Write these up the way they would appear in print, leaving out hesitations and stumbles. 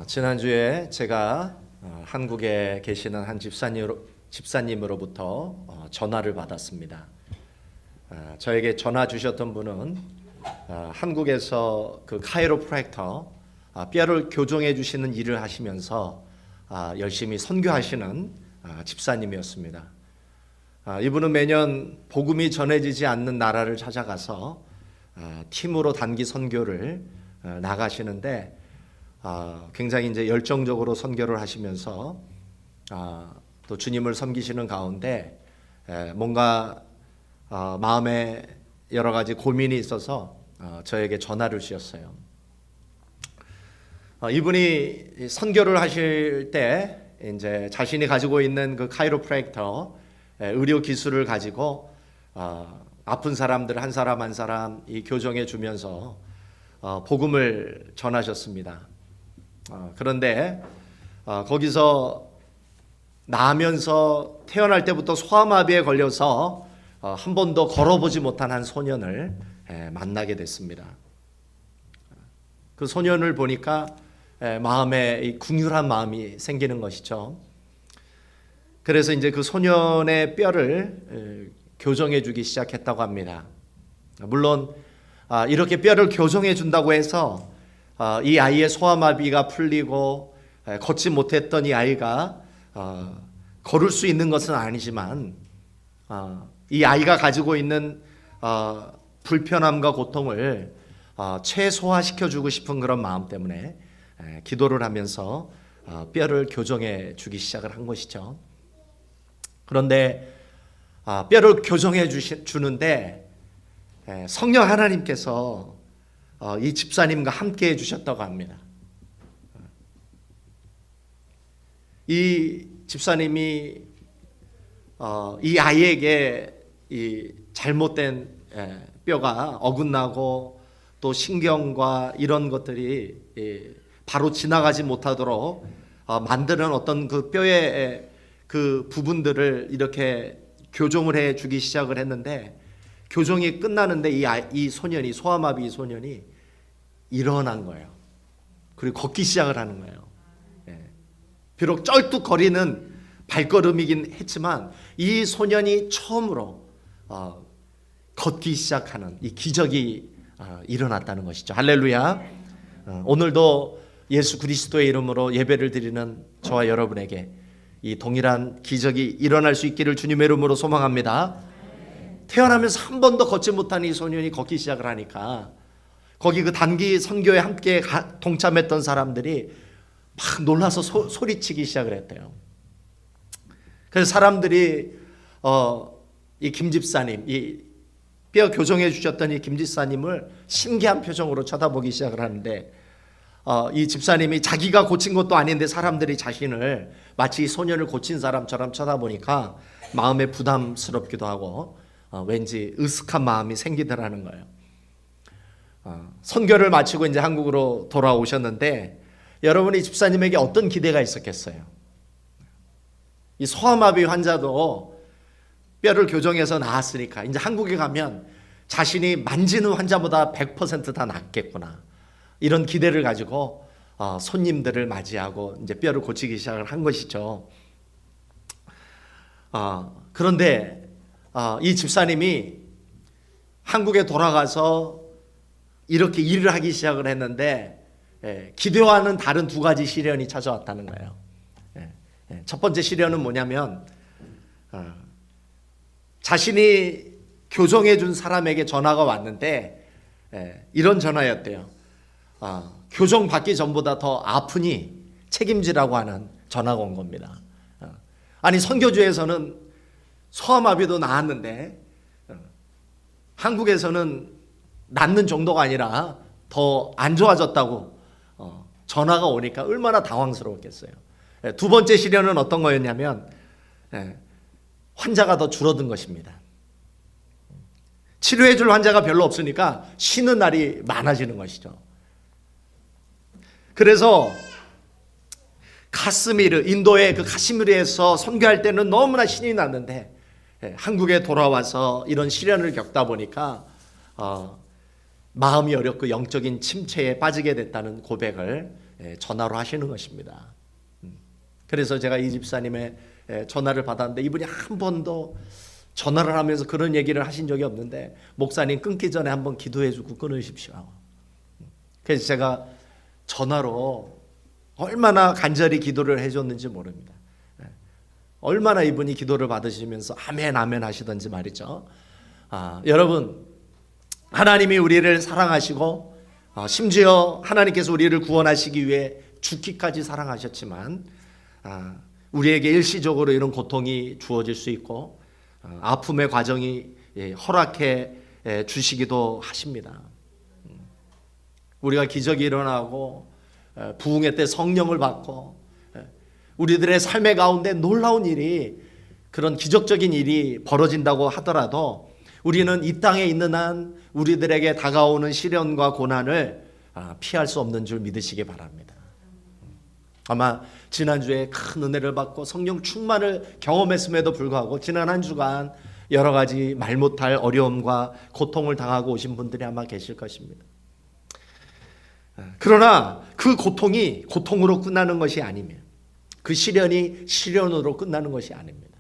지난주에 제가 한국에 계시는 한 집사님으로부터 전화를 받았습니다. 저에게 전화 주셨던 분은 한국에서 그 카이로프랙터 뼈를 교정해 주시는 일을 하시면서 열심히 선교하시는 집사님이었습니다. 이분은 매년 복음이 전해지지 않는 나라를 찾아가서 팀으로 단기 선교를 나가시는데 굉장히 이제 열정적으로 선교를 하시면서 또 주님을 섬기시는 가운데 뭔가 마음에 여러 가지 고민이 있어서 저에게 전화를 주셨어요. 이분이 선교를 하실 때 이제 자신이 가지고 있는 그 카이로프랙터 의료 기술을 가지고 아픈 사람들 한 사람 한 사람 이 교정해 주면서 복음을 전하셨습니다. 그런데 거기서 나면서 태어날 때부터 소아마비에 걸려서 한 번도 걸어보지 못한 한 소년을 만나게 됐습니다. 그 소년을 보니까 마음에 이 궁휼한 마음이 생기는 것이죠. 그래서 이제 그 소년의 뼈를 교정해 주기 시작했다고 합니다. 물론 이렇게 뼈를 교정해 준다고 해서 이 아이의 소아마비가 풀리고 걷지 못했던 이 아이가 걸을 수 있는 것은 아니지만 이 아이가 가지고 있는 불편함과 고통을 최소화시켜 주고 싶은 그런 마음 때문에 기도를 하면서 뼈를 교정해 주기 시작을 한 것이죠. 그런데 뼈를 교정해 주는데 성령 하나님께서 이 집사님과 함께 해주셨다고 합니다. 이 집사님이 이 아이에게 이 잘못된 뼈가 어긋나고 또 신경과 이런 것들이 바로 지나가지 못하도록 만드는 어떤 그 뼈의 그 부분들을 이렇게 교정을 해 주기 시작을 했는데, 교정이 끝나는데 이 소년이, 소아마비 소년이 일어난 거예요. 그리고 걷기 시작을 하는 거예요. 비록 쩔뚝거리는 발걸음이긴 했지만 이 소년이 처음으로 걷기 시작하는 이 기적이 일어났다는 것이죠. 할렐루야. 오늘도 예수 그리스도의 이름으로 예배를 드리는 저와 여러분에게 이 동일한 기적이 일어날 수 있기를 주님의 이름으로 소망합니다. 태어나면서 한 번도 걷지 못한 이 소년이 걷기 시작을 하니까 거기 그 단기 선교에 함께 동참했던 사람들이 막 놀라서 소리치기 시작을 했대요. 그래서 사람들이 이 김 집사님, 이 뼈 교정해 주셨던 이 김 집사님을 신기한 표정으로 쳐다보기 시작을 하는데, 이 집사님이 자기가 고친 것도 아닌데 사람들이 자신을 마치 소년을 고친 사람처럼 쳐다보니까 마음에 부담스럽기도 하고 왠지 으슥한 마음이 생기더라는 거예요. 선교를 마치고 이제 한국으로 돌아오셨는데 여러분이 집사님에게 어떤 기대가 있었겠어요? 이 소아마비 환자도 뼈를 교정해서 나았으니까 이제 한국에 가면 자신이 만지는 환자보다 100% 다 낫겠구나, 이런 기대를 가지고 손님들을 맞이하고 이제 뼈를 고치기 시작을 한 것이죠. 그런데 이 집사님이 한국에 돌아가서 이렇게 일을 하기 시작을 했는데 기대와는 다른 두 가지 시련이 찾아왔다는 거예요. 첫 번째 시련은 뭐냐면 자신이 교정해 준 사람에게 전화가 왔는데 이런 전화였대요. 교정 받기 전보다 더 아프니 책임지라고 하는 전화가 온 겁니다. 아니, 선교주에서는 소아마비도 나았는데 한국에서는 낫는 정도가 아니라 더 안 좋아졌다고 전화가 오니까 얼마나 당황스러웠겠어요. 두 번째 시련은 어떤 거였냐면 환자가 더 줄어든 것입니다. 치료해 줄 환자가 별로 없으니까 쉬는 날이 많아지는 것이죠. 그래서 카스미르, 인도의 그 카시미르에서 선교할 때는 너무나 신이 났는데 한국에 돌아와서 이런 시련을 겪다 보니까 마음이 어렵고 영적인 침체에 빠지게 됐다는 고백을 전화로 하시는 것입니다. 그래서 제가 이 집사님의 전화를 받았는데 이분이 한 번도 전화를 하면서 그런 얘기를 하신 적이 없는데, 목사님 끊기 전에 한번 기도해주고 끊으십시오. 그래서 제가 전화로 얼마나 간절히 기도를 해줬는지 모릅니다. 얼마나 이분이 기도를 받으시면서 아멘 아멘 하시던지 말이죠. 여러분, 하나님이 우리를 사랑하시고 심지어 하나님께서 우리를 구원하시기 위해 죽기까지 사랑하셨지만 우리에게 일시적으로 이런 고통이 주어질 수 있고 아픔의 과정이 허락해 주시기도 하십니다. 우리가 기적이 일어나고 부흥회 때 성령을 받고 우리들의 삶의 가운데 놀라운 일이, 그런 기적적인 일이 벌어진다고 하더라도 우리는 이 땅에 있는 한 우리들에게 다가오는 시련과 고난을 피할 수 없는 줄 믿으시기 바랍니다. 아마 지난주에 큰 은혜를 받고 성령 충만을 경험했음에도 불구하고 지난 한 주간 여러 가지 말 못할 어려움과 고통을 당하고 오신 분들이 아마 계실 것입니다. 그러나 그 고통이 고통으로 끝나는 것이 아니며 그 시련이 시련으로 끝나는 것이 아닙니다.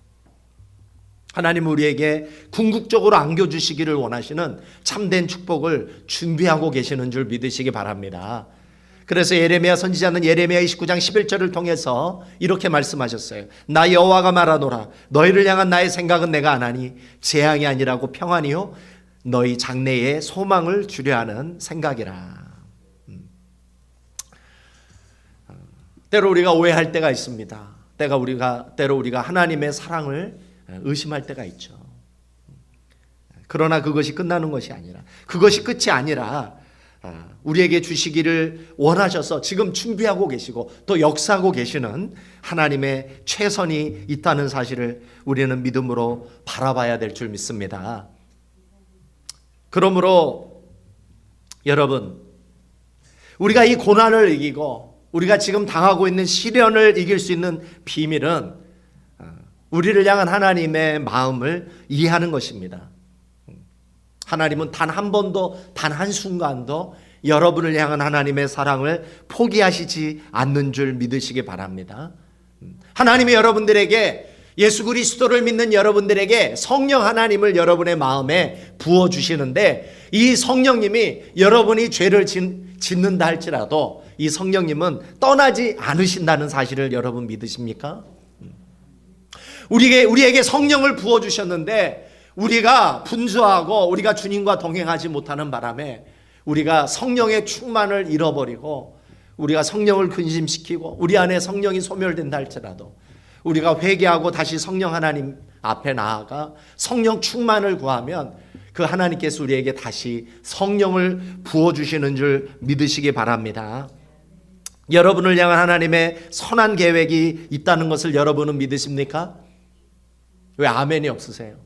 하나님은 우리에게 궁극적으로 안겨주시기를 원하시는 참된 축복을 준비하고 계시는 줄 믿으시기 바랍니다. 그래서 예레미야 선지자는 예레미야 29장 11절을 통해서 이렇게 말씀하셨어요. 나 여호와가 말하노라. 너희를 향한 나의 생각은 내가 아나니 재앙이 아니라고 평안이요 너희 장래에 소망을 주려 하는 생각이라. 때로 우리가 오해할 때가 있습니다. 때로 우리가 하나님의 사랑을 의심할 때가 있죠. 그러나 그것이 끝나는 것이 아니라, 그것이 끝이 아니라 우리에게 주시기를 원하셔서 지금 준비하고 계시고 또 역사하고 계시는 하나님의 최선이 있다는 사실을 우리는 믿음으로 바라봐야 될 줄 믿습니다. 그러므로 여러분, 우리가 이 고난을 이기고 우리가 지금 당하고 있는 시련을 이길 수 있는 비밀은 우리를 향한 하나님의 마음을 이해하는 것입니다. 하나님은 단 한 번도, 단 한순간도 여러분을 향한 하나님의 사랑을 포기하시지 않는 줄 믿으시기 바랍니다. 하나님이 여러분들에게, 예수 그리스도를 믿는 여러분들에게 성령 하나님을 여러분의 마음에 부어주시는데, 이 성령님이 여러분이 죄를 짓는다 할지라도 이 성령님은 떠나지 않으신다는 사실을 여러분 믿으십니까? 우리에게 성령을 부어주셨는데 우리가 분주하고 우리가 주님과 동행하지 못하는 바람에 우리가 성령의 충만을 잃어버리고 우리가 성령을 근심시키고 우리 안에 성령이 소멸된다 할지라도 우리가 회개하고 다시 성령 하나님 앞에 나아가 성령 충만을 구하면 그 하나님께서 우리에게 다시 성령을 부어주시는 줄 믿으시기 바랍니다. 여러분을 향한 하나님의 선한 계획이 있다는 것을 여러분은 믿으십니까? 왜 아멘이 없으세요?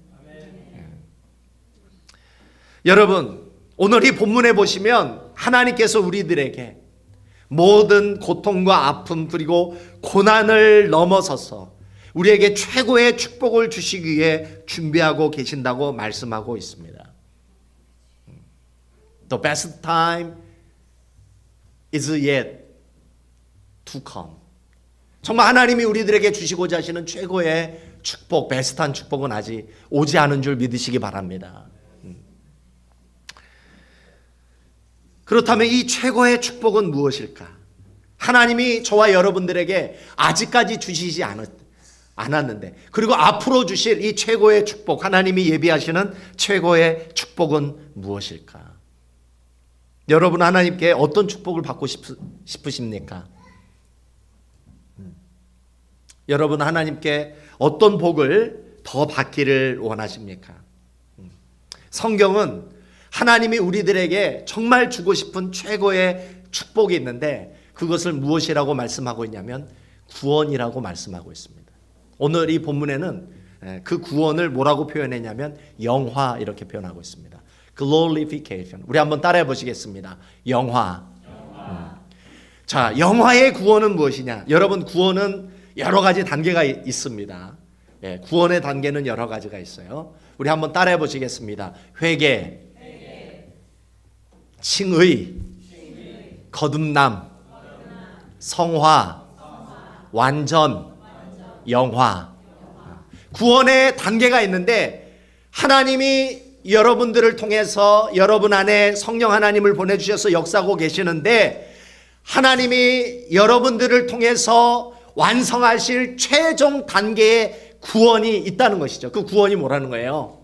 여러분, 오늘 이 본문에 보시면 하나님께서 우리들에게 모든 고통과 아픔 그리고 고난을 넘어서서 우리에게 최고의 축복을 주시기 위해 준비하고 계신다고 말씀하고 있습니다. The best time is yet to come. 정말 하나님이 우리들에게 주시고자 하시는 최고의 축복, 베스트한 축복은 아직 오지 않은 줄 믿으시기 바랍니다. 그렇다면 이 최고의 축복은 무엇일까? 하나님이 저와 여러분들에게 아직까지 주시지 않았는데, 그리고 앞으로 주실 이 최고의 축복, 하나님이 예비하시는 최고의 축복은 무엇일까? 여러분, 하나님께 어떤 축복을 받고 싶으십니까? 여러분, 하나님께 어떤 복을 더 받기를 원하십니까? 성경은 하나님이 우리들에게 정말 주고 싶은 최고의 축복이 있는데 그것을 무엇이라고 말씀하고 있냐면 구원이라고 말씀하고 있습니다. 오늘 이 본문에는 그 구원을 뭐라고 표현했냐면 영화 이렇게 표현하고 있습니다. Glorification. 우리 한번 따라해 보시겠습니다. 영화. 자, 영화의 구원은 무엇이냐? 여러분, 구원은 여러 가지 단계가 있습니다. 구원의 단계는 여러 가지가 있어요. 우리 한번 따라해 보시겠습니다. 회개, 칭의, 거듭남, 성화, 완전, 영화. 구원의 단계가 있는데 하나님이 여러분들을 통해서 여러분 안에 성령 하나님을 보내주셔서 역사하고 계시는데 하나님이 여러분들을 통해서 완성하실 최종 단계의 구원이 있다는 것이죠. 그 구원이 뭐라는 거예요?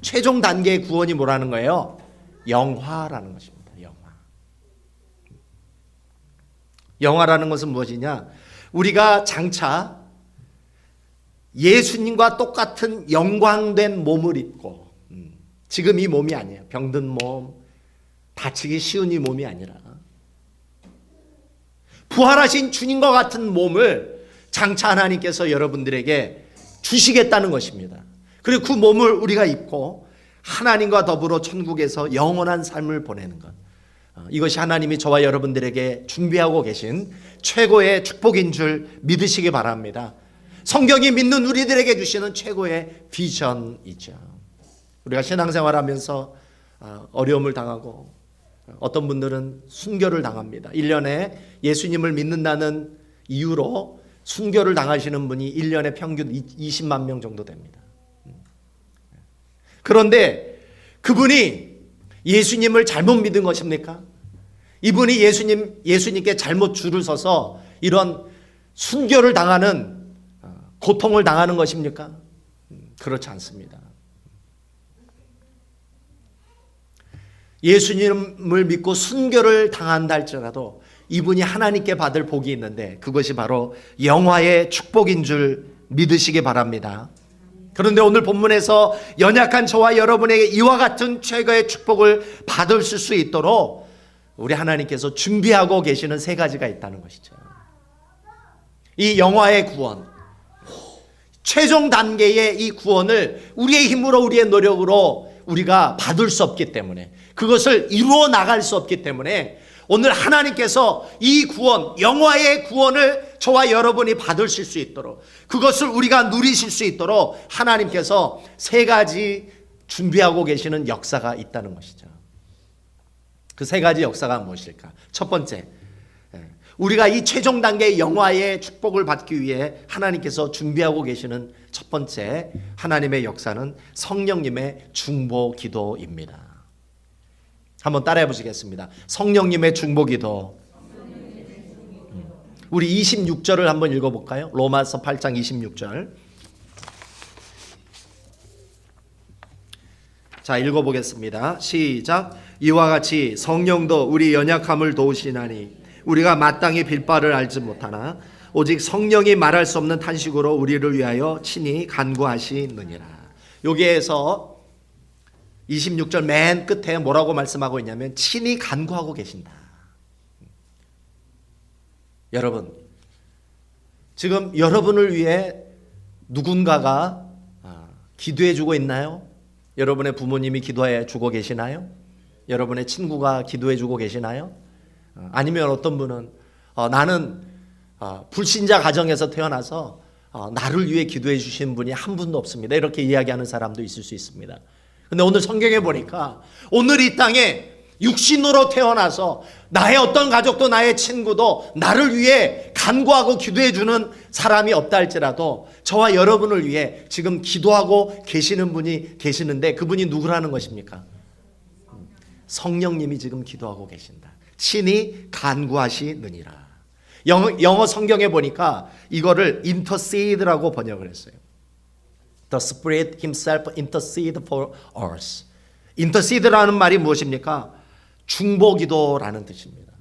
최종 단계의 구원이 뭐라는 거예요? 영화라는 것입니다. 영화. 영화라는 것은 무엇이냐? 우리가 장차 예수님과 똑같은 영광된 몸을 입고 지금 이 몸이 아니에요. 병든 몸, 다치기 쉬운 이 몸이 아니라 부활하신 주님과 같은 몸을 장차 하나님께서 여러분들에게 주시겠다는 것입니다. 그리고 그 몸을 우리가 입고 하나님과 더불어 천국에서 영원한 삶을 보내는 것. 이것이 하나님이 저와 여러분들에게 준비하고 계신 최고의 축복인 줄 믿으시기 바랍니다. 성경이 믿는 우리들에게 주시는 최고의 비전이죠. 우리가 신앙생활하면서 어려움을 당하고 어떤 분들은 순교를 당합니다. 1년에 예수님을 믿는다는 이유로 순교를 당하시는 분이 1년에 평균 20만 명 정도 됩니다. 그런데 그분이 예수님을 잘못 믿은 것입니까? 이분이 예수님께 잘못 줄을 서서 이런 순교를 당하는 고통을 당하는 것입니까? 그렇지 않습니다. 예수님을 믿고 순교를 당한다 할지라도 이분이 하나님께 받을 복이 있는데 그것이 바로 영화의 축복인 줄 믿으시기 바랍니다. 그런데 오늘 본문에서 연약한 저와 여러분에게 이와 같은 최고의 축복을 받을 수 있도록 우리 하나님께서 준비하고 계시는 세 가지가 있다는 것이죠. 이 영화의 구원, 최종 단계의 이 구원을 우리의 힘으로 우리의 노력으로 우리가 받을 수 없기 때문에 그것을 이루어 나갈 수 없기 때문에 오늘 하나님께서 이 구원, 영화의 구원을 저와 여러분이 받으실 수 있도록 그것을 우리가 누리실 수 있도록 하나님께서 세 가지 준비하고 계시는 역사가 있다는 것이죠. 그 세 가지 역사가 무엇일까? 첫 번째, 우리가 이 최종 단계의 영화의 축복을 받기 위해 하나님께서 준비하고 계시는 첫 번째 하나님의 역사는 성령님의 중보 기도입니다. 한번 따라해 보시겠습니다. 성령님의 중보 기도. 우리 26절을 한번 읽어볼까요? 로마서 8장 26절. 자, 읽어보겠습니다. 시작. 이와 같이 성령도 우리 연약함을 도우시나니 우리가 마땅히 빌 바를 알지 못하나 오직 성령이 말할 수 없는 탄식으로 우리를 위하여 친히 간구하시느니라. 여기에서 26절 맨 끝에 뭐라고 말씀하고 있냐면 친히 간구하고 계신다. 여러분, 지금 여러분을 위해 누군가가 기도해 주고 있나요? 여러분의 부모님이 기도해 주고 계시나요? 여러분의 친구가 기도해 주고 계시나요? 아니면 어떤 분은 나는 불신자 가정에서 태어나서 나를 위해 기도해 주신 분이 한 분도 없습니다. 이렇게 이야기하는 사람도 있을 수 있습니다. 근데 오늘 성경에 보니까 오늘 이 땅에 육신으로 태어나서 나의 어떤 가족도 나의 친구도 나를 위해 간구하고 기도해 주는 사람이 없다 할지라도 저와 여러분을 위해 지금 기도하고 계시는 분이 계시는데 그분이 누구라는 것입니까? 성령님이 지금 기도하고 계신다. 친히 간구하시느니라. 영어 성경에 보니까 이거를 intercede라고 번역을 했어요. The Spirit Himself intercede for us. intercede라는 말이 무엇입니까? 중보기도라는 뜻입니다.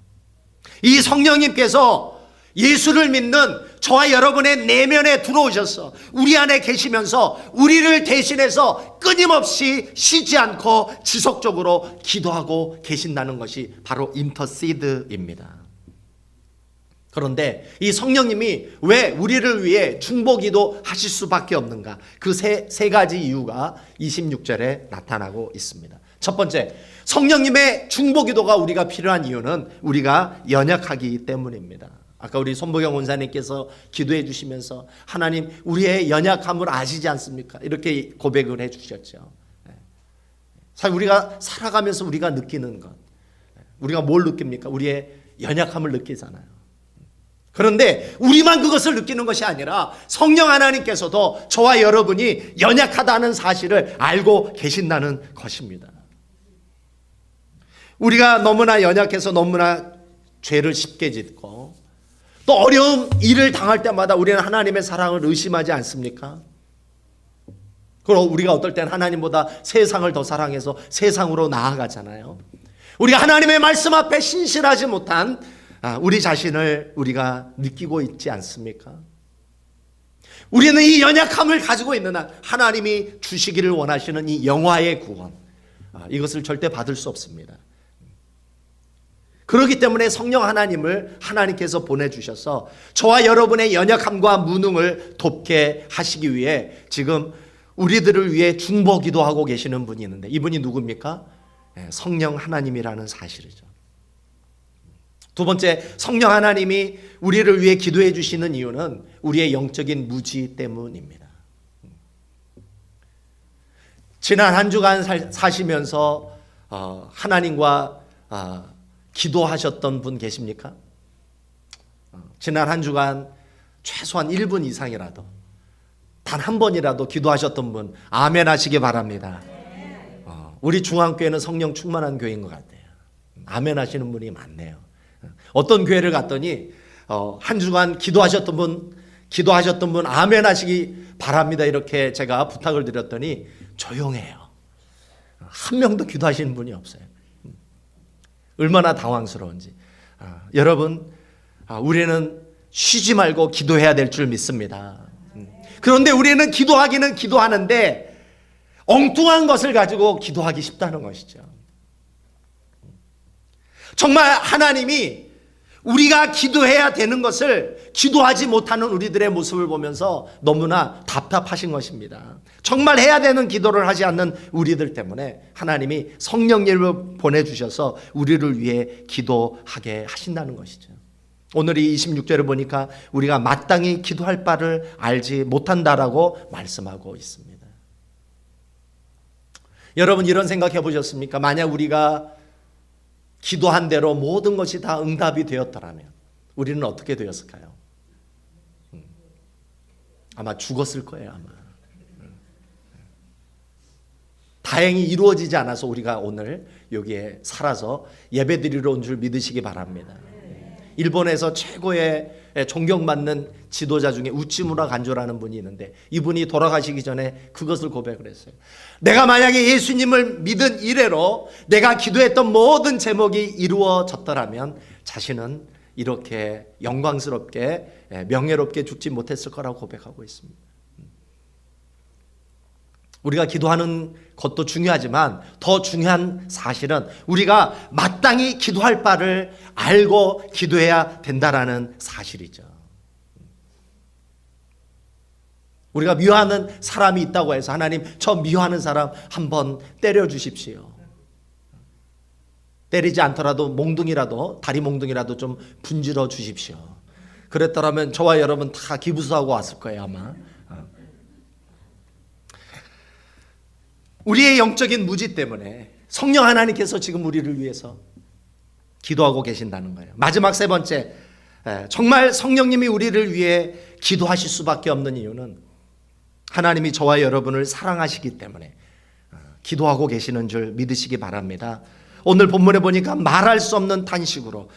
이 성령님께서 예수를 믿는 저와 여러분의 내면에 들어오셔서 우리 안에 계시면서 우리를 대신해서 끊임없이 쉬지 않고 지속적으로 기도하고 계신다는 것이 바로 인터시드입니다. 그런데 이 성령님이 왜 우리를 위해 중보기도 하실 수밖에 없는가? 그 세 가지 이유가 26절에 나타나고 있습니다. 첫 번째, 성령님의 중보기도가 우리가 필요한 이유는 우리가 연약하기 때문입니다. 아까 우리 손보경 원사님께서 기도해 주시면서 하나님 우리의 연약함을 아시지 않습니까? 이렇게 고백을 해 주셨죠. 사실 우리가 살아가면서 우리가 느끼는 것, 우리가 뭘 느낍니까? 우리의 연약함을 느끼잖아요. 그런데 우리만 그것을 느끼는 것이 아니라 성령 하나님께서도 저와 여러분이 연약하다는 사실을 알고 계신다는 것입니다. 우리가 너무나 연약해서 너무나 죄를 쉽게 짓고 또 어려운 일을 당할 때마다 우리는 하나님의 사랑을 의심하지 않습니까? 그리고 우리가 어떨 땐 하나님보다 세상을 더 사랑해서 세상으로 나아가잖아요. 우리가 하나님의 말씀 앞에 신실하지 못한 우리 자신을 우리가 느끼고 있지 않습니까? 우리는 이 연약함을 가지고 있는 한 하나님이 주시기를 원하시는 이 영화의 구원, 이것을 절대 받을 수 없습니다. 그렇기 때문에 성령 하나님을 하나님께서 보내주셔서 저와 여러분의 연약함과 무능을 돕게 하시기 위해 지금 우리들을 위해 중보 기도하고 계시는 분이 있는데 이분이 누굽니까? 성령 하나님이라는 사실이죠. 두 번째, 성령 하나님이 우리를 위해 기도해 주시는 이유는 우리의 영적인 무지 때문입니다. 지난 한 주간 사시면서 하나님과 기도하셨던 분 계십니까? 지난 한 주간 최소한 1분 이상이라도 단 한 번이라도 기도하셨던 분 아멘 하시기 바랍니다. 우리 중앙교회는 성령 충만한 교회인 것 같아요. 아멘 하시는 분이 많네요. 어떤 교회를 갔더니 한 주간 기도하셨던 분 아멘 하시기 바랍니다 이렇게 제가 부탁을 드렸더니 조용해요. 한 명도 기도하시는 분이 없어요. 얼마나 당황스러운지. 여러분, 우리는 쉬지 말고 기도해야 될 줄 믿습니다. 그런데 우리는 기도하기는 기도하는데 엉뚱한 것을 가지고 기도하기 쉽다는 것이죠. 정말 하나님이 우리가 기도해야 되는 것을 기도하지 못하는 우리들의 모습을 보면서 너무나 답답하신 것입니다. 정말 해야 되는 기도를 하지 않는 우리들 때문에 하나님이 성령님을 보내주셔서 우리를 위해 기도하게 하신다는 것이죠. 오늘 이 26절을 보니까 우리가 마땅히 기도할 바를 알지 못한다라고 말씀하고 있습니다. 여러분 이런 생각해 보셨습니까? 만약 우리가 기도한 대로 모든 것이 다 응답이 되었더라면 우리는 어떻게 되었을까요? 아마 죽었을 거예요. 아마 다행히 이루어지지 않아서 우리가 오늘 여기에 살아서 예배드리러 온 줄 믿으시기 바랍니다. 일본에서 최고의 존경받는 지도자 중에 우치무라 간조라는 분이 있는데 이분이 돌아가시기 전에 그것을 고백을 했어요. 내가 만약에 예수님을 믿은 이래로 내가 기도했던 모든 제목이 이루어졌더라면 자신은 이렇게 영광스럽게 명예롭게 죽지 못했을 거라고 고백하고 있습니다. 우리가 기도하는 것도 중요하지만 더 중요한 사실은 우리가 마땅히 기도할 바를 알고 기도해야 된다라는 사실이죠. 우리가 미워하는 사람이 있다고 해서 하나님 저 미워하는 사람 한번 때려 주십시오. 때리지 않더라도 몽둥이라도 다리 몽둥이라도 좀 분질러 주십시오. 그랬더라면 저와 여러분 다 기부수하고 왔을 거예요 아마. 우리의 영적인 무지 때문에 성령 하나님께서 지금 우리를 위해서 기도하고 계신다는 거예요. 마지막 세 번째, 정말 성령님이 우리를 위해 기도하실 수밖에 없는 이유는 하나님이 저와 여러분을 사랑하시기 때문에 기도하고 계시는 줄 믿으시기 바랍니다. 오늘 본문에 보니까 말할 수 없는 탄식으로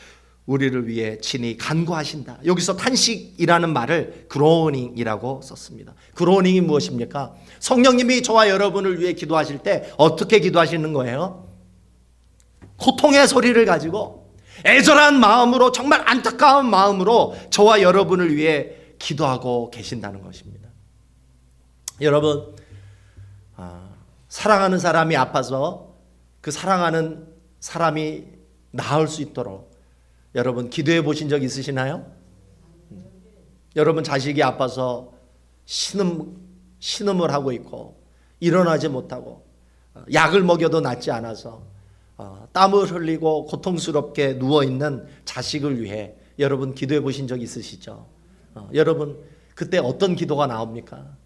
우리를 위해 친히 간구하신다. 여기서 탄식이라는 말을 그로닝이라고 썼습니다. 그로닝이 무엇입니까? 성령님이 저와 여러분을 위해 기도하실 때 어떻게 기도하시는 거예요? 고통의 소리를 가지고 애절한 마음으로 정말 안타까운 마음으로 저와 여러분을 위해 기도하고 계신다는 것입니다. 여러분, 사랑하는 사람이 아파서 그 사랑하는 사람이 나을 수 있도록 여러분 기도해 보신 적 있으시나요? 여러분 자식이 아파서 신음을 하고 있고 일어나지 못하고 약을 먹여도 낫지 않아서 땀을 흘리고 고통스럽게 누워있는 자식을 위해 여러분 기도해 보신 적 있으시죠? 여러분 그때 어떤 기도가 나옵니까?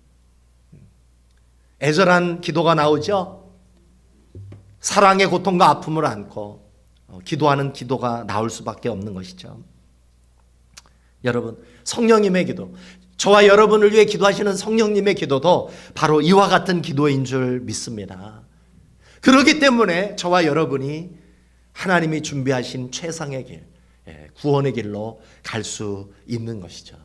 애절한 기도가 나오죠? 사랑의 고통과 아픔을 안고 기도하는 기도가 나올 수밖에 없는 것이죠. 여러분, 성령님의 기도, 저와 여러분을 위해 기도하시는 성령님의 기도도 바로 이와 같은 기도인 줄 믿습니다. 그렇기 때문에 저와 여러분이 하나님이 준비하신 최상의 길, 구원의 길로 갈 수 있는 것이죠.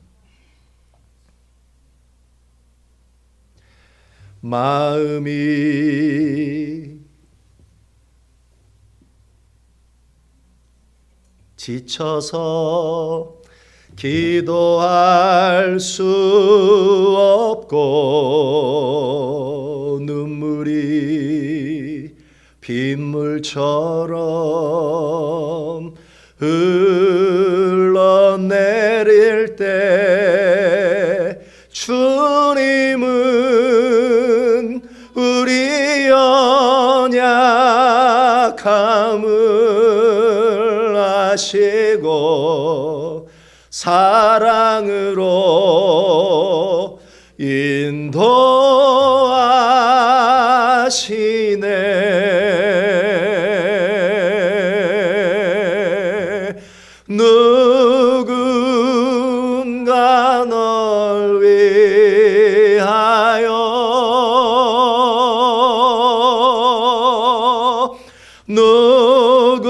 마음이 지쳐서 기도할 수 없고 눈물이 빗물처럼 흘러내릴 때 주님은 우리 연약함을 아시고 사랑으로 인도하시네. 누군가 널 위하여 누군가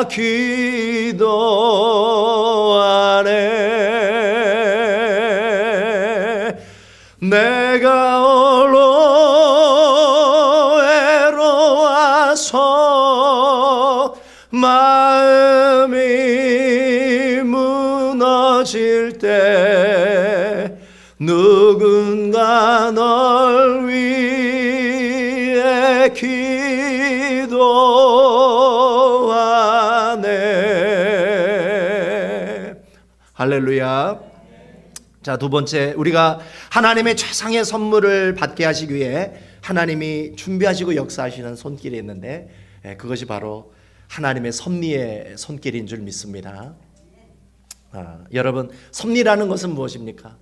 기도하네. 내가 홀로 외로워서 마음이 무너질 때 누군가 널 위해 기도하네. 할렐루야. 자, 두 번째, 우리가 하나님의 최상의 선물을 받게 하시기 위해 하나님이 준비하시고 역사하시는 손길이 있는데, 그것이 바로 하나님의 섭리의 손길인 줄 믿습니다. 여러분, 섭리라는 것은 무엇입니까?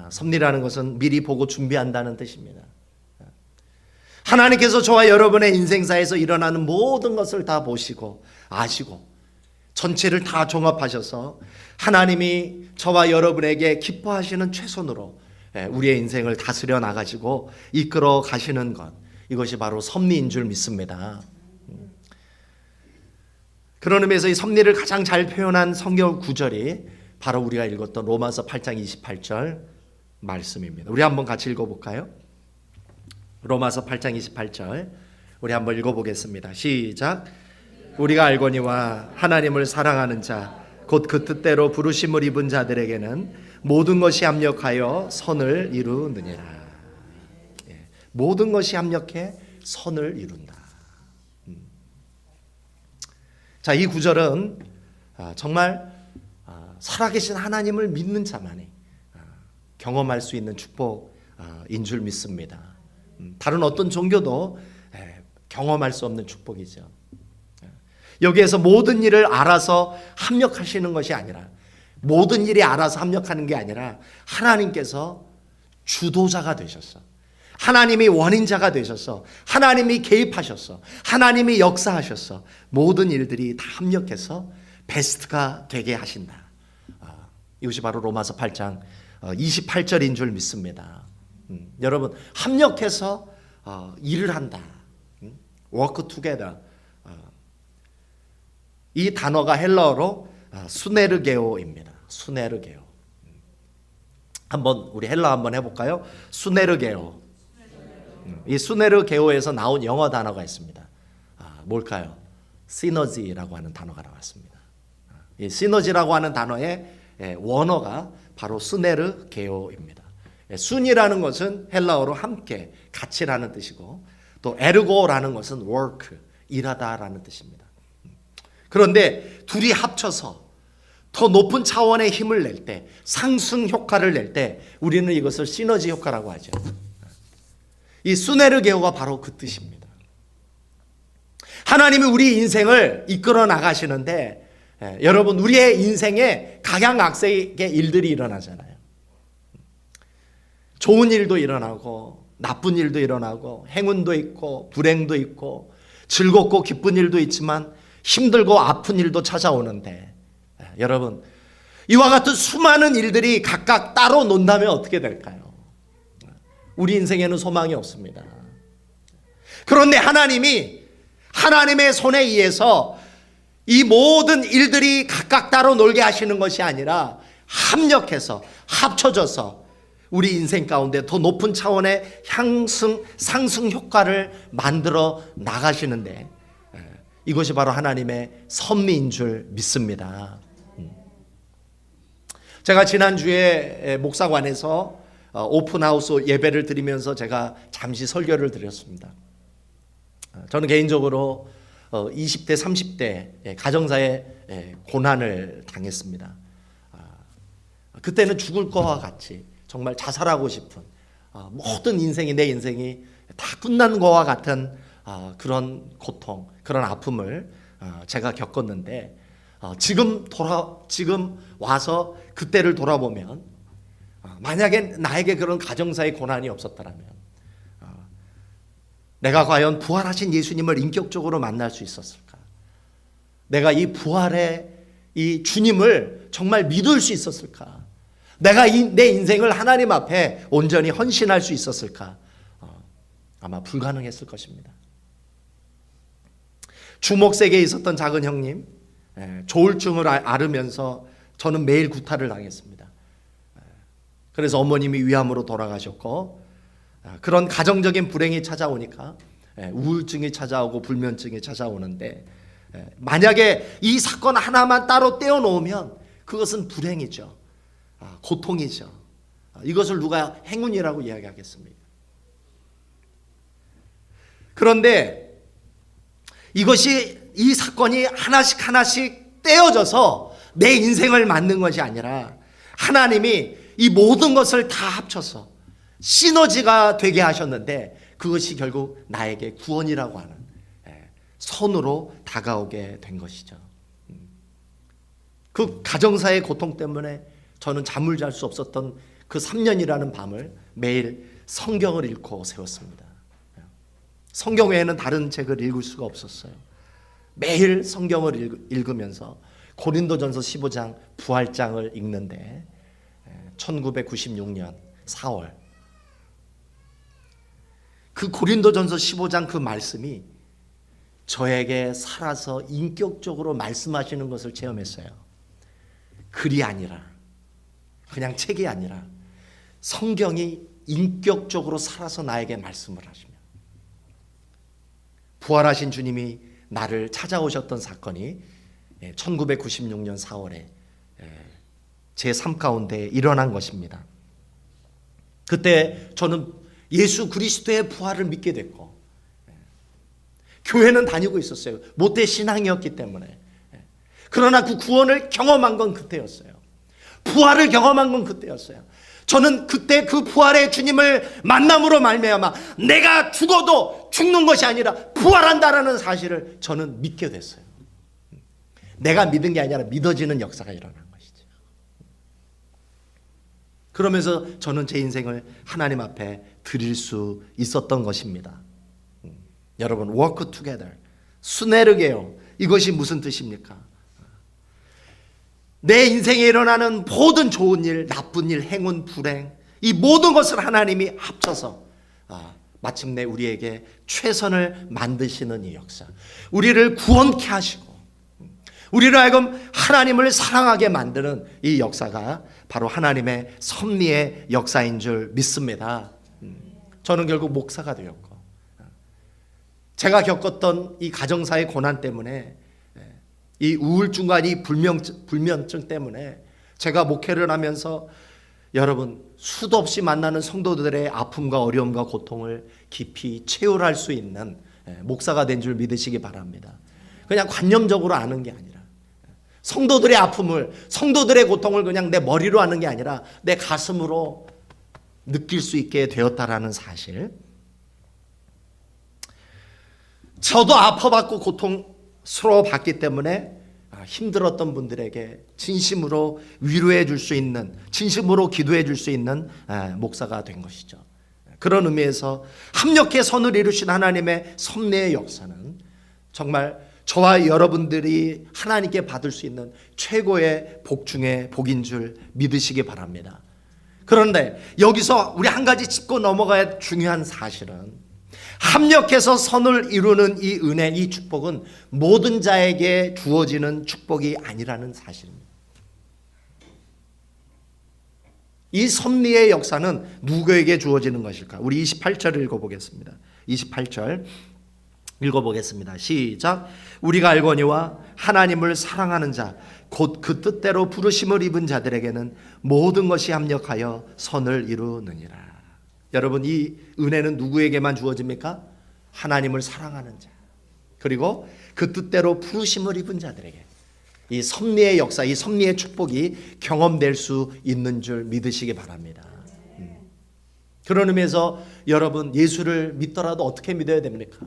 섭리라는 것은 미리 보고 준비한다는 뜻입니다. 하나님께서 저와 여러분의 인생사에서 일어나는 모든 것을 다 보시고 아시고 전체를 다 종합하셔서 하나님이 저와 여러분에게 기뻐하시는 최선으로 우리의 인생을 다스려 나가시고 이끌어 가시는 것, 이것이 바로 섭리인 줄 믿습니다. 그런 의미에서 이 섭리를 가장 잘 표현한 성경 구절이 바로 우리가 읽었던 로마서 8장 28절 말씀입니다. 우리 한번 같이 읽어볼까요? 로마서 8장 28절 우리 한번 읽어보겠습니다. 시작. 우리가 알거니와 하나님을 사랑하는 자 곧 그 뜻대로 부르심을 입은 자들에게는 모든 것이 합력하여 선을 이루느니라. 모든 것이 합력해 선을 이룬다. 자, 이 구절은 정말 살아계신 하나님을 믿는 자만이 경험할 수 있는 축복인 줄 믿습니다. 다른 어떤 종교도 경험할 수 없는 축복이죠. 여기에서 모든 일을 알아서 합력하시는 것이 아니라, 모든 일이 알아서 합력하는 게 아니라 하나님께서 주도자가 되셔서, 하나님이 원인자가 되셔서, 하나님이 개입하셔서, 하나님이 역사하셔서 모든 일들이 다 합력해서 베스트가 되게 하신다. 이것이 바로 로마서 8장 28절인 줄 믿습니다. 여러분, 합력해서 일을 한다. work together. 이 단어가 헬라어로 수네르게오입니다. 수네르게오. 한번 우리 헬라 한번 해볼까요? 수네르게오. 이 수네르게오에서 나온 영어 단어가 있습니다. 뭘까요? 시너지라고 하는 단어가 나왔습니다. 이 시너지라고 하는 단어의 원어가 바로 수네르게오입니다. 순이라는 것은 헬라어로 함께, 같이라는 뜻이고, 또 에르고라는 것은 work, 일하다라는 뜻입니다. 그런데 둘이 합쳐서 더 높은 차원의 힘을 낼 때, 상승 효과를 낼 때 우리는 이것을 시너지 효과라고 하죠. 이 수네르게오가 바로 그 뜻입니다. 하나님이 우리 인생을 이끌어 나가시는데, 여러분, 우리의 인생에 각양각색의 일들이 일어나잖아요. 좋은 일도 일어나고 나쁜 일도 일어나고 행운도 있고 불행도 있고 즐겁고 기쁜 일도 있지만 힘들고 아픈 일도 찾아오는데, 여러분, 이와 같은 수많은 일들이 각각 따로 논다면 어떻게 될까요? 우리 인생에는 소망이 없습니다. 그런데 하나님이 하나님의 손에 의해서 이 모든 일들이 각각 따로 놀게 하시는 것이 아니라 합력해서 합쳐져서 우리 인생 가운데 더 높은 차원의 상승 효과를 만들어 나가시는데, 이것이 바로 하나님의 섭리인 줄 믿습니다. 제가 지난주에 목사관에서 오픈하우스 예배를 드리면서 제가 잠시 설교를 드렸습니다. 저는 개인적으로 20대 30대 가정사에 고난을 당했습니다. 그때는 죽을 것과 같이 정말 자살하고 싶은, 모든 인생이, 내 인생이 다 끝난 것과 같은 그런 고통, 그런 아픔을 제가 겪었는데, 지금 와서 그때를 돌아보면, 만약에 나에게 그런 가정사의 고난이 없었더라면 내가 과연 부활하신 예수님을 인격적으로 만날 수 있었을까? 내가 이 부활의 이 주님을 정말 믿을 수 있었을까? 내가 내 인생을 하나님 앞에 온전히 헌신할 수 있었을까? 아마 불가능했을 것입니다. 주목세계에 있었던 작은 형님, 조울증을 앓으면서 저는 매일 구타를 당했습니다. 그래서 어머님이 위암으로 돌아가셨고, 그런 가정적인 불행이 찾아오니까 우울증이 찾아오고 불면증이 찾아오는데, 만약에 이 사건 하나만 따로 떼어놓으면 그것은 불행이죠. 고통이죠. 이것을 누가 행운이라고 이야기하겠습니까? 그런데 이 사건이 하나씩 떼어져서 내 인생을 만든 것이 아니라 하나님이 이 모든 것을 다 합쳐서 시너지가 되게 하셨는데, 그것이 결국 나에게 구원이라고 하는 선으로 다가오게 된 것이죠. 그 가정사의 고통 때문에 저는 잠을 잘 수 없었던 그 3년이라는 밤을 매일 성경을 읽고 세웠습니다. 성경 외에는 다른 책을 읽을 수가 없었어요. 매일 성경을 읽으면서 고린도전서 15장 부활장을 읽는데, 1996년 4월 그 고린도전서 15장 그 말씀이 저에게 살아서 인격적으로 말씀하시는 것을 체험했어요. 글이 아니라, 그냥 책이 아니라 성경이 인격적으로 살아서 나에게 말씀을 하시며, 부활하신 주님이 나를 찾아오셨던 사건이 1996년 4월에 제 삶 가운데 일어난 것입니다. 그때 저는 예수 그리스도의 부활을 믿게 됐고, 교회는 다니고 있었어요. 모태 신앙이었기 때문에. 그러나 그 구원을 경험한 건 그때였어요. 부활을 경험한 건 그때였어요. 저는 그때 그 부활의 주님을 만남으로 말미암아 내가 죽어도 죽는 것이 아니라 부활한다라는 사실을 저는 믿게 됐어요. 내가 믿은 게 아니라 믿어지는 역사가 일어난 것이죠. 그러면서 저는 제 인생을 하나님 앞에 드릴 수 있었던 것입니다. 여러분, work together, 수네르게요, 이것이 무슨 뜻입니까? 내 인생에 일어나는 모든 좋은 일, 나쁜 일, 행운, 불행, 이 모든 것을 하나님이 합쳐서 마침내 우리에게 최선을 만드시는 이 역사, 우리를 구원케 하시고 우리를 하여금 하나님을 사랑하게 만드는 이 역사가 바로 하나님의 섭리의 역사인 줄 믿습니다. 저는 결국 목사가 되었고, 제가 겪었던 이 가정사의 고난 때문에, 이 우울증과 이 불면증 때문에 제가 목회를 하면서 여러분, 수도 없이 만나는 성도들의 아픔과 어려움과 고통을 깊이 체휼할 수 있는 목사가 된 줄 믿으시기 바랍니다. 그냥 관념적으로 아는 게 아니라, 성도들의 아픔을, 성도들의 고통을 그냥 내 머리로 아는 게 아니라 내 가슴으로 느낄 수 있게 되었다라는 사실. 저도 아파봤고 고통스러워봤기 때문에 힘들었던 분들에게 진심으로 위로해 줄 수 있는, 진심으로 기도해 줄 수 있는 목사가 된 것이죠. 그런 의미에서 합력해 선을 이루신 하나님의 섭리의 역사는 정말 저와 여러분들이 하나님께 받을 수 있는 최고의 복 중에 복인 줄 믿으시기 바랍니다. 그런데 여기서 우리 한 가지 짚고 넘어가야 중요한 사실은, 합력해서 선을 이루는 이 은혜, 이 축복은 모든 자에게 주어지는 축복이 아니라는 사실입니다. 이 섭리의 역사는 누구에게 주어지는 것일까? 우리 28절을 읽어보겠습니다. 28절 읽어보겠습니다. 시작. 우리가 알거니와 하나님을 사랑하는 자 곧 그 뜻대로 부르심을 입은 자들에게는 모든 것이 합력하여 선을 이루느니라. 여러분, 이 은혜는 누구에게만 주어집니까? 하나님을 사랑하는 자, 그리고 그 뜻대로 부르심을 입은 자들에게 이 섭리의 역사, 이 섭리의 축복이 경험될 수 있는 줄 믿으시기 바랍니다. 그런 의미에서 여러분, 예수를 믿더라도 어떻게 믿어야 됩니까?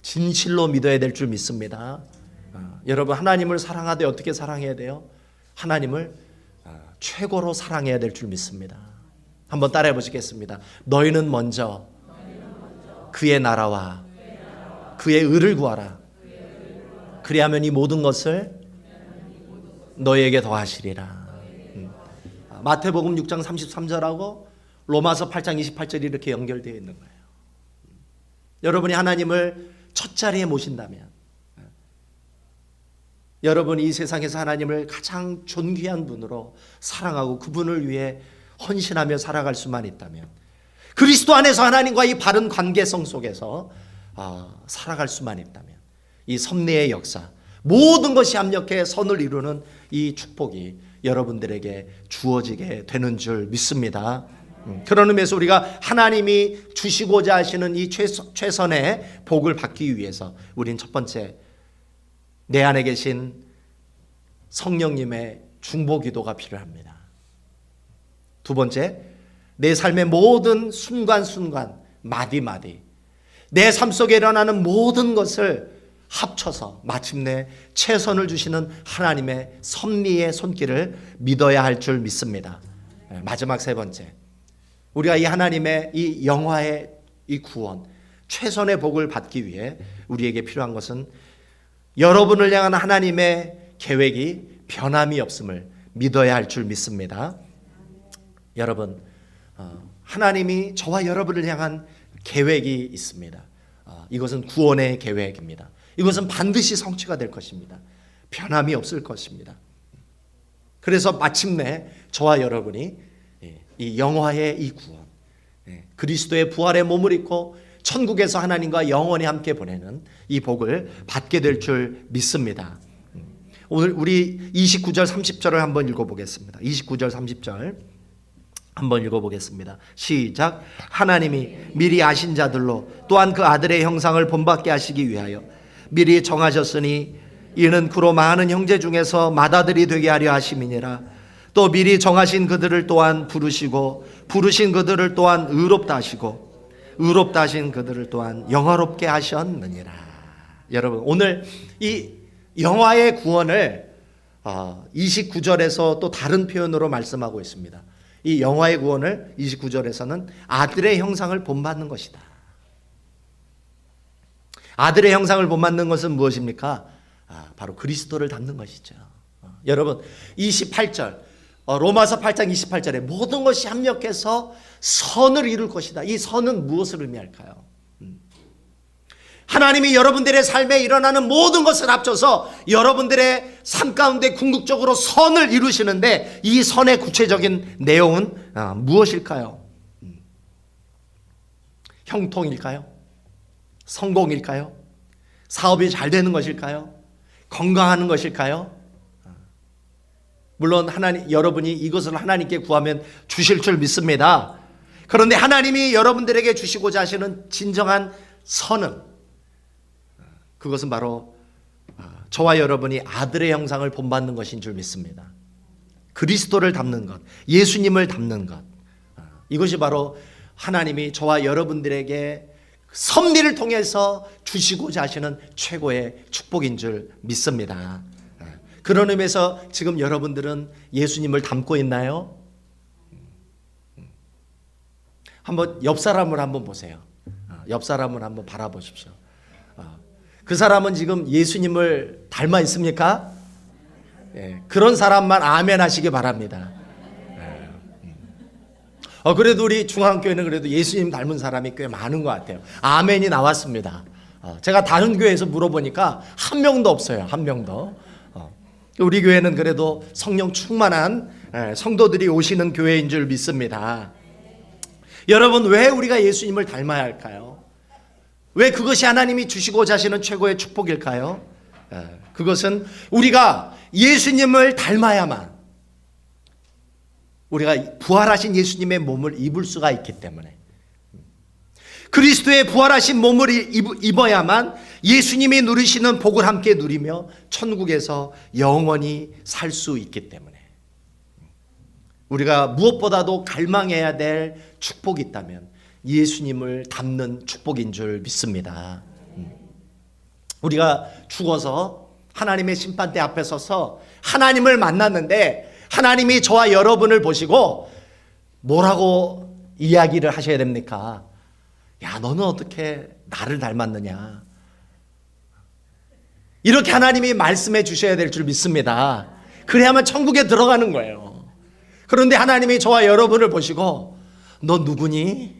진실로 믿어야 될 줄 믿습니다. 여러분, 하나님을 사랑하되 어떻게 사랑해야 돼요? 하나님을 최고로 사랑해야 될 줄 믿습니다. 한번 따라해 보시겠습니다. 너희는 먼저 그의 나라와 그의 의를 구하라. 그리하면 이 모든 것을 너희에게 더하시리라. 마태복음 6장 33절하고 로마서 8장 28절이 이렇게 연결되어 있는 거예요. 여러분이 하나님을 첫 자리에 모신다면, 여러분이 이 세상에서 하나님을 가장 존귀한 분으로 사랑하고 그분을 위해 헌신하며 살아갈 수만 있다면, 그리스도 안에서 하나님과 이 바른 관계성 속에서 살아갈 수만 있다면, 이 섭리의 역사, 모든 것이 합력해 선을 이루는 이 축복이 여러분들에게 주어지게 되는 줄 믿습니다. 그런 의미에서 우리가 하나님이 주시고자 하시는 이 최선의 복을 받기 위해서 우린 첫 번째, 내 안에 계신 성령님의 중보 기도가 필요합니다. 두 번째, 내 삶의 모든 순간순간, 마디마디, 내 삶 속에 일어나는 모든 것을 합쳐서 마침내 최선을 주시는 하나님의 섭리의 손길을 믿어야 할 줄 믿습니다. 마지막 세 번째, 우리가 이 하나님의 이 영화의 이 구원, 최선의 복을 받기 위해 우리에게 필요한 것은 여러분을 향한 하나님의 계획이 변함이 없음을 믿어야 할 줄 믿습니다. 여러분, 하나님이 저와 여러분을 향한 계획이 있습니다. 이것은 구원의 계획입니다. 이것은 반드시 성취가 될 것입니다. 변함이 없을 것입니다. 그래서 마침내 저와 여러분이 이 영화의 이 구원, 그리스도의 부활의 몸을 입고 천국에서 하나님과 영원히 함께 보내는 이 복을 받게 될 줄 믿습니다. 오늘 우리 29절 30절을 한번 읽어보겠습니다. 29절 30절 한번 읽어보겠습니다. 시작. 하나님이 미리 아신 자들로 또한 그 아들의 형상을 본받게 하시기 위하여 미리 정하셨으니 이는 그로 많은 형제 중에서 맏아들이 되게 하려 하심이니라. 또 미리 정하신 그들을 또한 부르시고 부르신 그들을 또한 의롭다 하시고 의롭다 하신 그들을 또한 영화롭게 하셨느니라. 여러분, 오늘 이 영화의 구원을 29절에서 또 다른 표현으로 말씀하고 있습니다. 이 영화의 구원을 29절에서는 아들의 형상을 본받는 것이다. 아들의 형상을 본받는 것은 무엇입니까? 바로 그리스도를 닮는 것이죠. 여러분, 28절 로마서 8장 28절에 모든 것이 합력해서 선을 이룰 것이다. 이 선은 무엇을 의미할까요? 하나님이 여러분들의 삶에 일어나는 모든 것을 합쳐서 여러분들의 삶 가운데 궁극적으로 선을 이루시는데, 이 선의 구체적인 내용은 무엇일까요? 형통일까요? 성공일까요? 사업이 잘 되는 것일까요? 건강하는 것일까요? 물론 여러분이 이것을 하나님께 구하면 주실 줄 믿습니다. 그런데 하나님이 여러분들에게 주시고자 하시는 진정한 선은, 그것은 바로 저와 여러분이 아들의 형상을 본받는 것인 줄 믿습니다. 그리스도를 닮는 것, 예수님을 닮는 것, 이것이 바로 하나님이 저와 여러분들에게 섭리를 통해서 주시고자 하시는 최고의 축복인 줄 믿습니다. 그런 의미에서 지금 여러분들은 예수님을 닮고 있나요? 한번 옆 사람을 한번 보세요. 옆 사람을 한번 바라보십시오. 그 사람은 지금 예수님을 닮아 있습니까? 예, 그런 사람만 아멘 하시기 바랍니다. 그래도 우리 중앙교회는 그래도 예수님 닮은 사람이 꽤 많은 것 같아요. 아멘이 나왔습니다. 제가 다른 교회에서 물어보니까 한 명도 없어요. 한 명도. 우리 교회는 그래도 성령 충만한 성도들이 오시는 교회인 줄 믿습니다. 여러분, 왜 우리가 예수님을 닮아야 할까요? 왜 그것이 하나님이 주시고자 하시는 최고의 축복일까요? 그것은 우리가 예수님을 닮아야만 우리가 부활하신 예수님의 몸을 입을 수가 있기 때문에, 그리스도의 부활하신 몸을 입어야만 예수님이 누리시는 복을 함께 누리며 천국에서 영원히 살 수 있기 때문에, 우리가 무엇보다도 갈망해야 될 축복이 있다면 예수님을 닮는 축복인 줄 믿습니다. 우리가 죽어서 하나님의 심판대 앞에 서서 하나님을 만났는데 하나님이 저와 여러분을 보시고 뭐라고 이야기를 하셔야 됩니까? 야, 너는 어떻게 나를 닮았느냐? 이렇게 하나님이 말씀해 주셔야 될 줄 믿습니다. 그래야만 천국에 들어가는 거예요. 그런데 하나님이 저와 여러분을 보시고 너 누구니?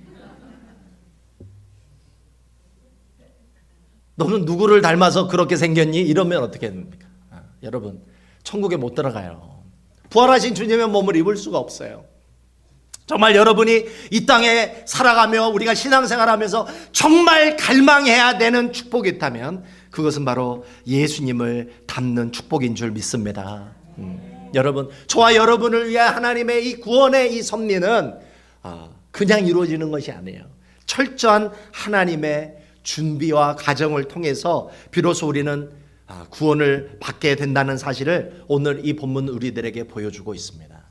너는 누구를 닮아서 그렇게 생겼니? 이러면 어떻게 됩니까? 여러분, 천국에 못 들어가요. 부활하신 주님의 몸을 입을 수가 없어요. 정말 여러분이 이 땅에 살아가며 우리가 신앙생활하면서 정말 갈망해야 되는 축복이 있다면 그것은 바로 예수님을 닮는 축복인 줄 믿습니다. 여러분, 저와 여러분을 위한 하나님의 이 구원의 이 섭리는 그냥 이루어지는 것이 아니에요. 철저한 하나님의 준비와 과정을 통해서 비로소 우리는 구원을 받게 된다는 사실을 오늘 이 본문 우리들에게 보여주고 있습니다.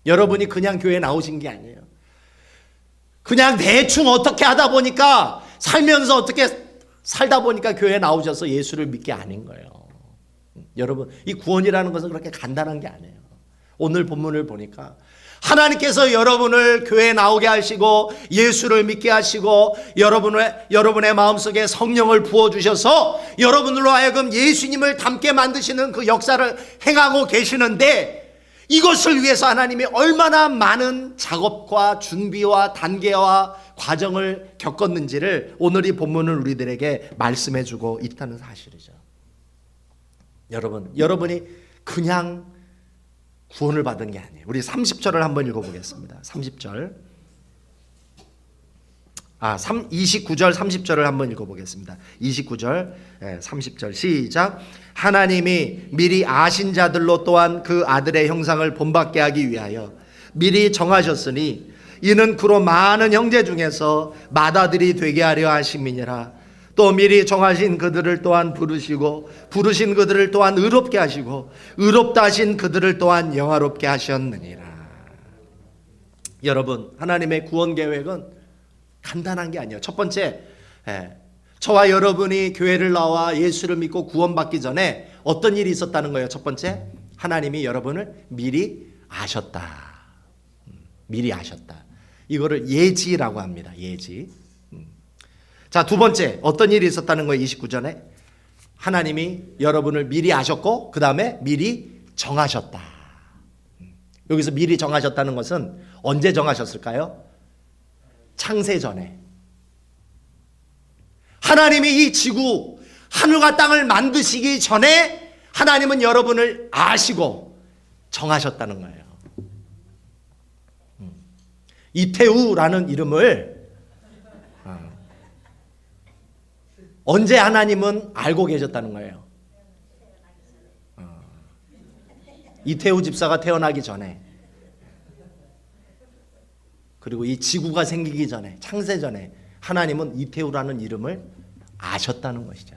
여러분이 그냥 교회에 나오신 게 아니에요. 그냥 대충 어떻게 하다 보니까, 살면서 어떻게 살다 보니까 교회에 나오셔서 예수를 믿게 아닌 거예요. 여러분, 이 구원이라는 것은 그렇게 간단한 게 아니에요. 오늘 본문을 보니까 하나님께서 여러분을 교회에 나오게 하시고 예수를 믿게 하시고 여러분의 마음속에 성령을 부어주셔서 여러분들로 하여금 예수님을 닮게 만드시는 그 역사를 행하고 계시는데, 이것을 위해서 하나님이 얼마나 많은 작업과 준비와 단계와 과정을 겪었는지를 오늘 이 본문은 우리들에게 말씀해 주고 있다는 사실이죠. 여러분이 그냥 구원을 받은 게 아니에요. 우리 30절을 한번 읽어보겠습니다. 30절. 29절 30절을 한번 읽어보겠습니다. 29절 30절 시작. 하나님이 미리 아신 자들로 또한 그 아들의 형상을 본받게 하기 위하여 미리 정하셨으니 이는 그로 많은 형제 중에서 맏아들이 되게 하려 하심이니라. 또 미리 정하신 그들을 또한 부르시고 부르신 그들을 또한 의롭게 하시고 의롭다 하신 그들을 또한 영화롭게 하셨느니라. 여러분, 하나님의 구원 계획은 간단한 게 아니에요. 첫 번째, 저와 여러분이 교회를 나와 예수를 믿고 구원받기 전에 어떤 일이 있었다는 거예요. 첫 번째, 하나님이 여러분을 미리 아셨다. 미리 아셨다. 이거를 예지라고 합니다. 예지. 자, 두 번째, 어떤 일이 있었다는 거예요. 29절에 하나님이 여러분을 미리 아셨고 그 다음에 미리 정하셨다. 여기서 미리 정하셨다는 것은 언제 정하셨을까요? 창세 전에. 하나님이 이 지구, 하늘과 땅을 만드시기 전에 하나님은 여러분을 아시고 정하셨다는 거예요. 이태우라는 이름을 언제 하나님은 알고 계셨다는 거예요? 이태우 집사가 태어나기 전에, 그리고 이 지구가 생기기 전에, 창세 전에 하나님은 이태우라는 이름을 아셨다는 것이죠.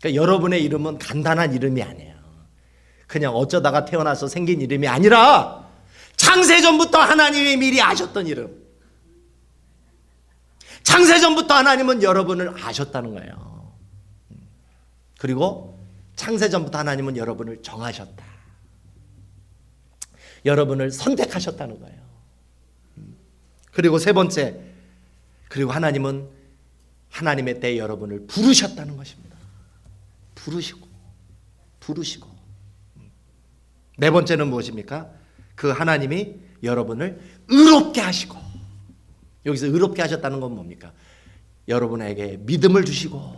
그러니까 여러분의 이름은 간단한 이름이 아니에요. 그냥 어쩌다가 태어나서 생긴 이름이 아니라 창세전부터 하나님이 미리 아셨던 이름. 창세전부터 하나님은 여러분을 아셨다는 거예요. 그리고 창세전부터 하나님은 여러분을 정하셨다. 여러분을 선택하셨다는 거예요. 그리고 세 번째, 그리고 하나님은 하나님의 때 여러분을 부르셨다는 것입니다. 부르시고. 네 번째는 무엇입니까? 그 하나님이 여러분을 의롭게 하시고, 여기서 의롭게 하셨다는 건 뭡니까? 여러분에게 믿음을 주시고,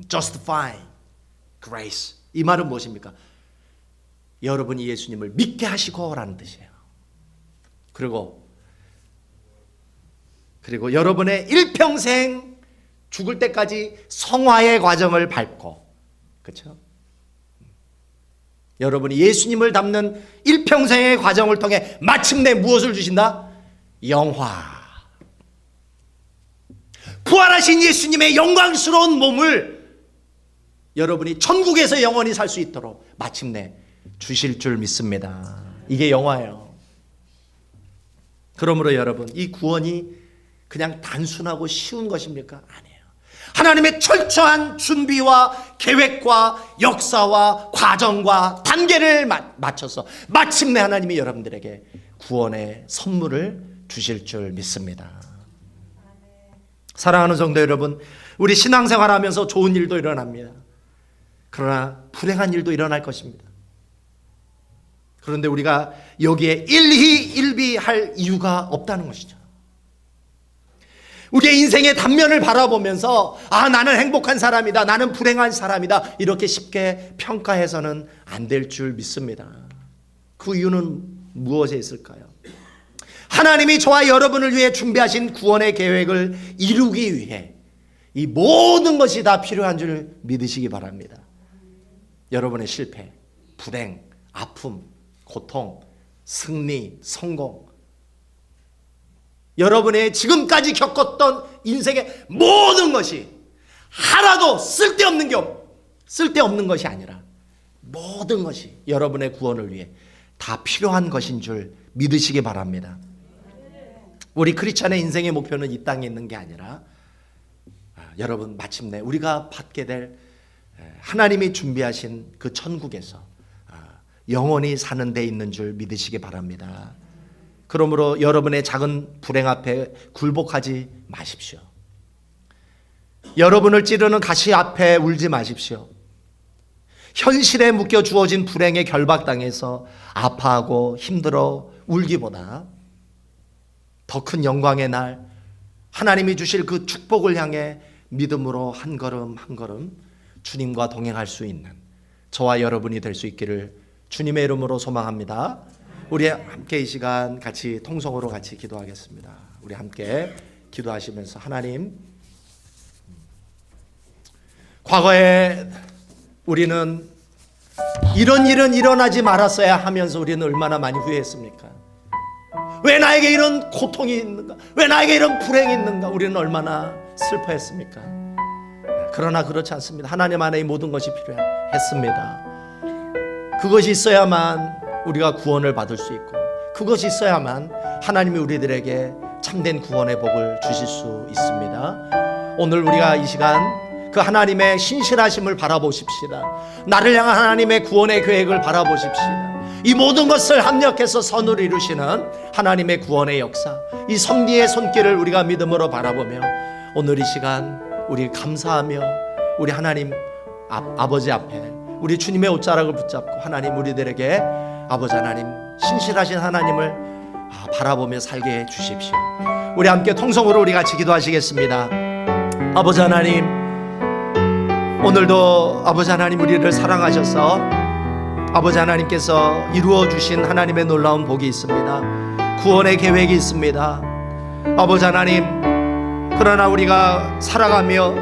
justify, grace. 이 말은 무엇입니까? 여러분이 예수님을 믿게 하시고 라는 뜻이에요. 그리고 여러분의 일평생 죽을 때까지 성화의 과정을 밟고, 그렇죠? 여러분이 예수님을 닮는 일평생의 과정을 통해 마침내 무엇을 주신다? 영화. 부활하신 예수님의 영광스러운 몸을 여러분이 천국에서 영원히 살 수 있도록 마침내 주실 줄 믿습니다. 이게 영화예요. 그러므로 여러분, 이 구원이 그냥 단순하고 쉬운 것입니까? 아니에요. 하나님의 철저한 준비와 계획과 역사와 과정과 단계를 맞춰서 마침내 하나님이 여러분들에게 구원의 선물을 주실 줄 믿습니다. 사랑하는 성도 여러분, 우리 신앙생활하면서 좋은 일도 일어납니다. 그러나 불행한 일도 일어날 것입니다. 그런데 우리가 여기에 일희일비할 이유가 없다는 것이죠. 우리의 인생의 단면을 바라보면서 나는 행복한 사람이다, 나는 불행한 사람이다, 이렇게 쉽게 평가해서는 안 될 줄 믿습니다. 그 이유는 무엇에 있을까요? 하나님이 저와 여러분을 위해 준비하신 구원의 계획을 이루기 위해 이 모든 것이 다 필요한 줄 믿으시기 바랍니다. 여러분의 실패, 불행, 아픔, 고통, 승리, 성공, 여러분의 지금까지 겪었던 인생의 모든 것이 하나도 쓸데없는 것이 아니라 모든 것이 여러분의 구원을 위해 다 필요한 것인 줄 믿으시기 바랍니다. 우리 크리스찬의 인생의 목표는 이 땅에 있는 게 아니라 여러분 마침내 우리가 받게 될 하나님이 준비하신 그 천국에서 영원히 사는 데 있는 줄 믿으시기 바랍니다. 그러므로 여러분의 작은 불행 앞에 굴복하지 마십시오. 여러분을 찌르는 가시 앞에 울지 마십시오. 현실에 묶여 주어진 불행의 결박당해서 아파하고 힘들어 울기보다 더 큰 영광의 날 하나님이 주실 그 축복을 향해 믿음으로 한 걸음 한 걸음 주님과 동행할 수 있는 저와 여러분이 될 수 있기를 주님의 이름으로 소망합니다. 우리 함께 이 시간 같이 통성으로 같이 기도하겠습니다. 우리 함께 기도하시면서 하나님, 과거에 우리는 이런 일은 일어나지 말았어야 하면서 우리는 얼마나 많이 후회했습니까? 왜 나에게 이런 고통이 있는가? 왜 나에게 이런 불행이 있는가? 우리는 얼마나 슬퍼했습니까? 그러나 그렇지 않습니다. 하나님 안에 이 모든 것이 필요했습니다. 그것이 있어야만 우리가 구원을 받을 수 있고, 그것이 있어야만 하나님이 우리들에게 참된 구원의 복을 주실 수 있습니다. 오늘 우리가 이 시간 그 하나님의 신실하심을 바라보십시다. 나를 향한 하나님의 구원의 계획을 바라보십시다. 이 모든 것을 합력해서 선을 이루시는 하나님의 구원의 역사, 이 섭리의 손길을 우리가 믿음으로 바라보며 오늘 이 시간 우리 감사하며 우리 하나님 아버지 앞에 우리 주님의 옷자락을 붙잡고 하나님 우리들에게 아버지 하나님 신실하신 하나님을 바라보며 살게 해 주십시오. 우리 함께 통성으로 우리 같이 기도하시겠습니다. 아버지 하나님, 오늘도 아버지 하나님 우리를 사랑하셔서 아버지 하나님께서 이루어 주신 하나님의 놀라운 복이 있습니다. 구원의 계획이 있습니다. 아버지 하나님, 그러나 우리가 살아가며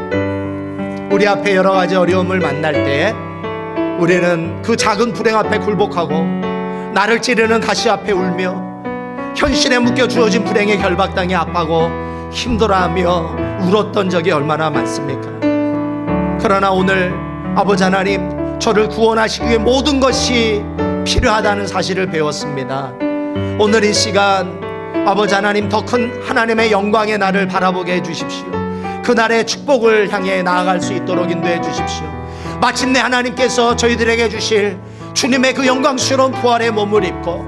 우리 앞에 여러 가지 어려움을 만날 때 우리는 그 작은 불행 앞에 굴복하고 나를 찌르는 가시 앞에 울며 현실에 묶여 주어진 불행의 결박당에 아파하고 힘들어하며 울었던 적이 얼마나 많습니까? 그러나 오늘 아버지 하나님, 저를 구원하시기 위해 모든 것이 필요하다는 사실을 배웠습니다. 오늘 이 시간 아버지 하나님, 더 큰 하나님의 영광의 날을 바라보게 해주십시오. 그날의 축복을 향해 나아갈 수 있도록 인도해 주십시오. 마침내 하나님께서 저희들에게 주실 주님의 그 영광스러운 부활의 몸을 입고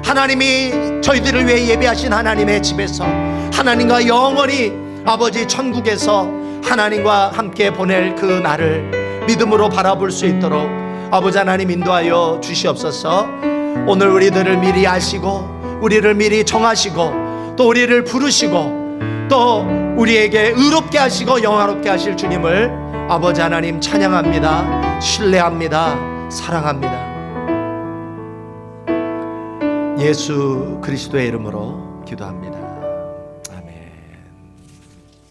하나님이 저희들을 위해 예배하신 하나님의 집에서 하나님과 영원히 아버지 천국에서 하나님과 함께 보낼 그 날을 믿음으로 바라볼 수 있도록 아버지 하나님 인도하여 주시옵소서. 오늘 우리들을 미리 아시고 우리를 미리 정하시고 또 우리를 부르시고 또 우리에게 의롭게 하시고 영화롭게 하실 주님을 아버지 하나님 찬양합니다. 신뢰합니다. 사랑합니다. 예수 그리스도의 이름으로 기도합니다.